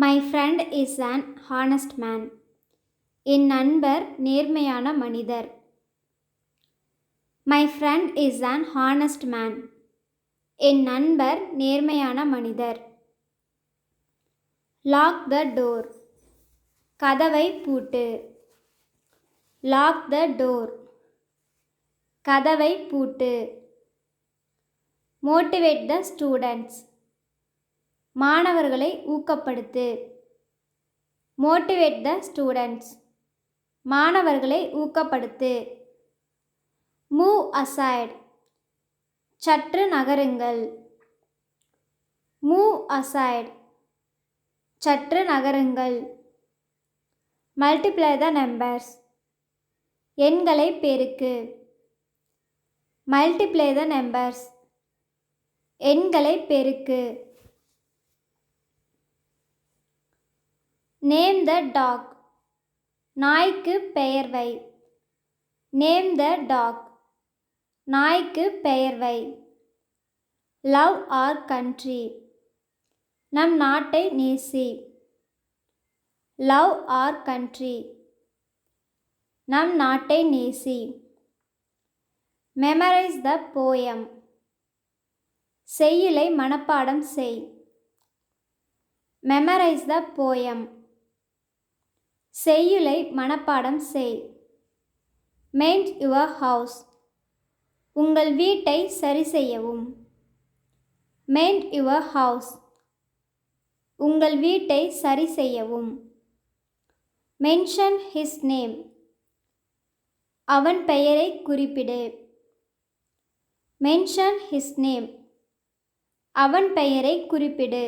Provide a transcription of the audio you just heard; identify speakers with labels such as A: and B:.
A: My friend is an honest man. என் நண்பர் நேர்மையான மனிதர். My friend is an honest man. என் நண்பர் நேர்மையான மனிதர். Lock the door. கதவை பூட்டு. Lock the door. கதவை பூட்டு. Motivate the students. மாணவர்களை ஊக்கப்படுத்து. Motivate the students. மாணவர்களை ஊக்கப்படுத்து. Move aside. சற்று நகருங்கள். Move aside. சற்று நகருங்கள். Multiply the numbers. எண்களை பெருக்கு. Multiply the numbers. எண்களை பெருக்கு. Name the dog. நாய்க்கு பெயர் வை. Name the dog. நாய்க்கு பெயர் வை. Love our country. நம் நாட்டை நேசி. Love our country. நம் நாட்டை நேசி. Memorize the poem. செய்யுளை மனப்பாடம் செய். Memorize the poem. செய்யுளை மனப்பாடம் செய். Mend your house. உங்கள் வீட்டை சரி செய்யவும். Mend your house. உங்கள் வீட்டை சரி செய்யவும். Mention his name. அவன் பெயரை குறிப்பிடு. Mention his name. அவன் பெயரை குறிப்பிடு.